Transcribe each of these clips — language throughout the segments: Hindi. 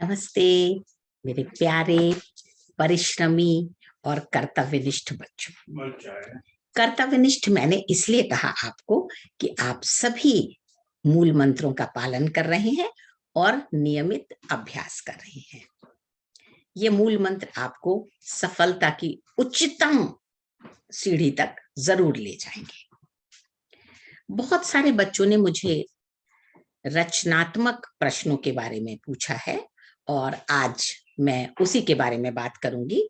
नमस्ते मेरे प्यारे परिश्रमी और कर्तव्यनिष्ठ बच्चों। कर्तव्यनिष्ठ मैंने इसलिए कहा आपको कि आप सभी मूल मंत्रों का पालन कर रहे हैं और नियमित अभ्यास कर रहे हैं। ये मूल मंत्र आपको सफलता की उच्चतम सीढ़ी तक जरूर ले जाएंगे। बहुत सारे बच्चों ने मुझे रचनात्मक प्रश्नों के बारे में पूछा है और आज मैं उसी के बारे में बात करूंगी।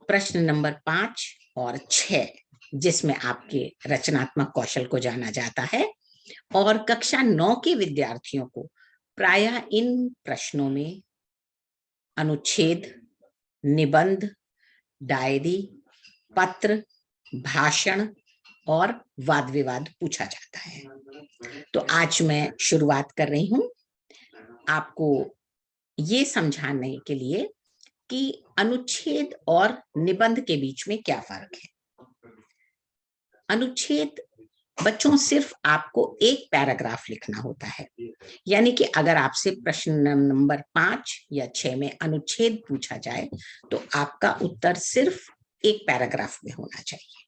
प्रश्न नंबर 5 और 6 जिसमें आपके रचनात्मक कौशल को जाना जाता है और कक्षा 9 के विद्यार्थियों को प्रायः इन प्रश्नों में अनुच्छेद, निबंध, डायरी, पत्र, भाषण और वाद विवाद पूछा जाता है। तो आज मैं शुरुआत कर रही हूं आपको ये समझाने के लिए कि अनुच्छेद और निबंध के बीच में क्या फर्क है। अनुच्छेद बच्चों सिर्फ आपको एक पैराग्राफ लिखना होता है, यानी कि अगर आपसे प्रश्न नंबर 5 या 6 में अनुच्छेद पूछा जाए तो आपका उत्तर सिर्फ एक पैराग्राफ में होना चाहिए।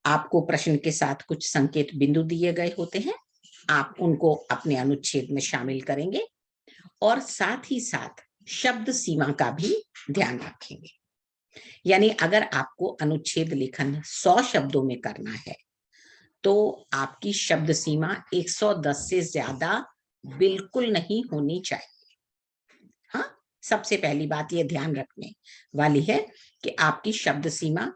आपको प्रश्न के साथ कुछ संकेत बिंदु दिए गए होते हैं, आप उनको अपने अनुच्छेद में शामिल करेंगे और साथ ही साथ शब्द सीमा का भी ध्यान रखेंगे। यानी अगर आपको अनुच्छेद लेखन 100 शब्दों में करना है तो आपकी शब्द सीमा 110 से ज्यादा बिल्कुल नहीं होनी चाहिए। हाँ, सबसे पहली बात यह ध्यान रखने वाली है कि आपकी शब्द सीमा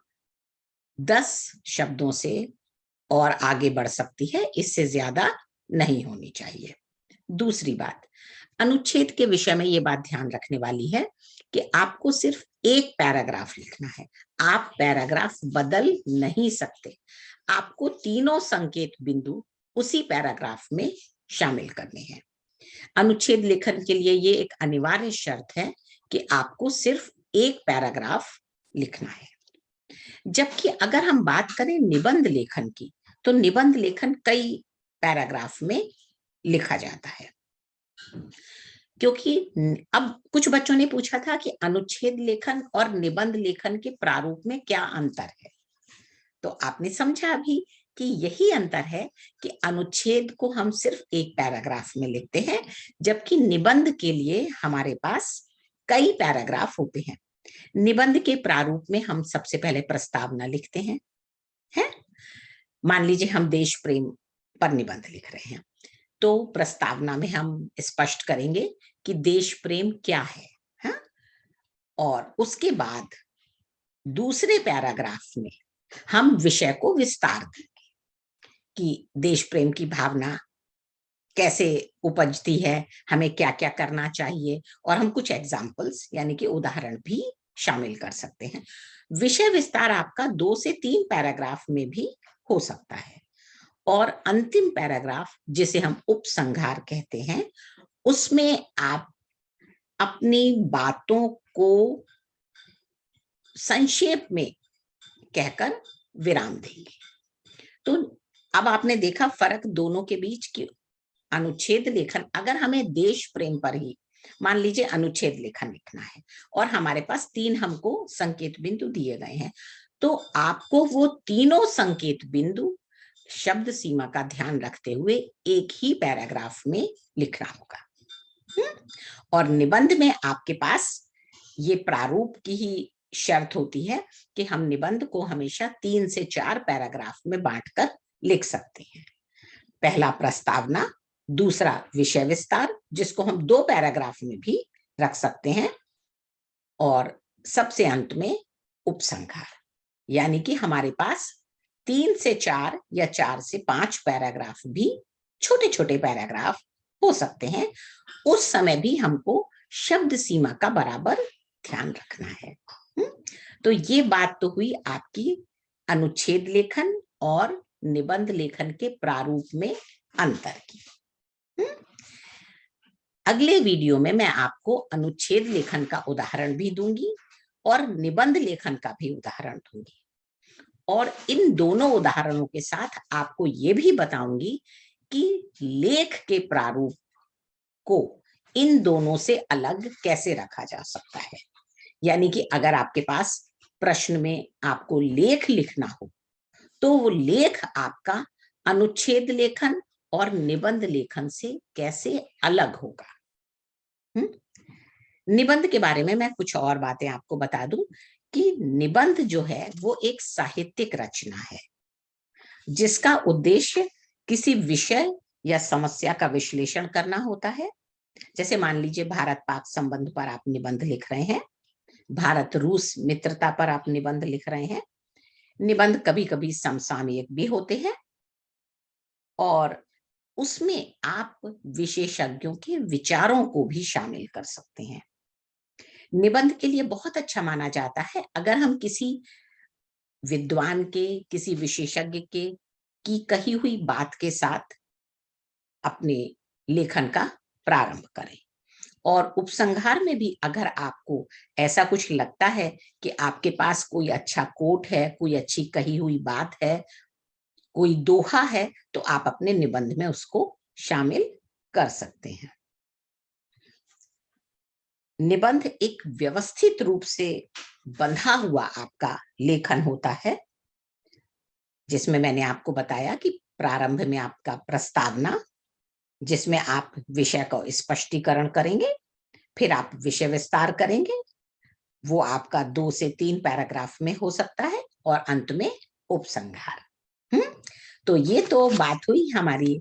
10 शब्दों से और आगे बढ़ सकती है, इससे ज्यादा नहीं होनी चाहिए। दूसरी बात, अनुच्छेद के विषय में ये बात ध्यान रखने वाली है कि आपको सिर्फ एक पैराग्राफ लिखना है, आप पैराग्राफ बदल नहीं सकते। आपको तीनों संकेत बिंदु उसी पैराग्राफ में शामिल करने हैं। अनुच्छेद लेखन के लिए ये एक अनिवार्य शर्त है कि आपको सिर्फ एक पैराग्राफ लिखना है। जबकि अगर हम बात करें निबंध लेखन की, तो निबंध लेखन कई पैराग्राफ में लिखा जाता है। क्योंकि अब कुछ बच्चों ने पूछा था कि अनुच्छेद लेखन और निबंध लेखन के प्रारूप में क्या अंतर है, तो आपने समझा अभी कि यही अंतर है कि अनुच्छेद को हम सिर्फ एक पैराग्राफ में लिखते हैं, जबकि निबंध के लिए हमारे पास कई पैराग्राफ होते हैं। निबंध के प्रारूप में हम सबसे पहले प्रस्तावना लिखते हैं, मान लीजिए हम देश प्रेम पर निबंध लिख रहे हैं, तो प्रस्तावना में हम स्पष्ट करेंगे कि देश प्रेम क्या है, हा? और उसके बाद दूसरे पैराग्राफ में हम विषय को विस्तार देंगे कि देश प्रेम की भावना कैसे उपजती है, हमें क्या क्या करना चाहिए, और हम कुछ एग्जाम्पल्स यानी कि उदाहरण भी शामिल कर सकते हैं। विषय विस्तार आपका 2 से 3 पैराग्राफ में भी हो सकता है और अंतिम पैराग्राफ जिसे हम उपसंहार कहते हैं, उसमें आप अपनी बातों को संक्षेप में कहकर विराम देंगे। तो अब आपने देखा फर्क दोनों के बीच की। अनुच्छेद लेखन, अगर हमें देश प्रेम पर ही मान लीजिए अनुच्छेद लेखन लिखना है और हमारे पास 3 हमको संकेत बिंदु दिए गए हैं, तो आपको वो तीनों संकेत बिंदु शब्द सीमा का ध्यान रखते हुए एक ही पैराग्राफ में लिखना होगा। और निबंध में आपके पास ये प्रारूप की ही शर्त होती है कि हम निबंध को हमेशा 3 से 4 पैराग्राफ में बांटकर लिख सकते हैं। पहला प्रस्तावना, दूसरा विषय विस्तार जिसको हम 2 पैराग्राफ में भी रख सकते हैं, और सबसे अंत में उपसंहार, यानी कि हमारे पास 3 से 4 या 4 से 5 पैराग्राफ भी, छोटे छोटे पैराग्राफ हो सकते हैं। उस समय भी हमको शब्द सीमा का बराबर ध्यान रखना है। तो ये बात तो हुई आपकी अनुच्छेद लेखन और निबंध लेखन के प्रारूप में अंतर की। अगले वीडियो में मैं आपको अनुच्छेद लेखन का उदाहरण भी दूंगी और निबंध लेखन का भी उदाहरण दूंगी, और इन दोनों उदाहरणों के साथ आपको ये भी बताऊंगी कि लेख के प्रारूप को इन दोनों से अलग कैसे रखा जा सकता है। यानी कि अगर आपके पास प्रश्न में आपको लेख लिखना हो तो वो लेख आपका अनुच्छेद लेखन और निबंध लेखन से कैसे अलग होगा। निबंध के बारे में मैं कुछ और बातें आपको बता दूं कि निबंध जो है वो एक साहित्यिक रचना है जिसका उद्देश्य किसी विषय या समस्या का विश्लेषण करना होता है। जैसे मान लीजिए भारत पाक संबंध पर आप निबंध लिख रहे हैं, भारत रूस मित्रता पर आप निबंध लिख रहे हैं। निबंध कभी कभी समसामयिक भी होते हैं और उसमें आप विशेषज्ञों के विचारों को भी शामिल कर सकते हैं। निबंध के लिए बहुत अच्छा माना जाता है अगर हम किसी विद्वान के, किसी विशेषज्ञ के की कही हुई बात के साथ अपने लेखन का प्रारंभ करें। और उपसंहार में भी अगर आपको ऐसा कुछ लगता है कि आपके पास कोई अच्छा कोट है, कोई अच्छी कही हुई बात है, कोई दोहा है, तो आप अपने निबंध में उसको शामिल कर सकते हैं। निबंध एक व्यवस्थित रूप से बंधा हुआ आपका लेखन होता है जिसमें मैंने आपको बताया कि प्रारंभ में आपका प्रस्तावना, जिसमें आप विषय का स्पष्टीकरण करेंगे, फिर आप विषय विस्तार करेंगे, वो आपका 2 से 3 पैराग्राफ में हो सकता है, और अंत में उपसंहार। तो ये तो बात हुई हमारी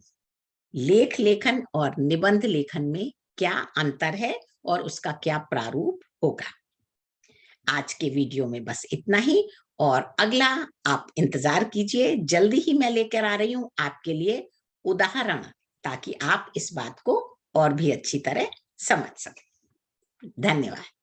लेख लेखन और निबंध लेखन में क्या अंतर है और उसका क्या प्रारूप होगा। आज के वीडियो में बस इतना ही, और अगला आप इंतजार कीजिए, जल्दी ही मैं लेकर आ रही हूं आपके लिए उदाहरण, ताकि आप इस बात को और भी अच्छी तरह समझ सकें। धन्यवाद।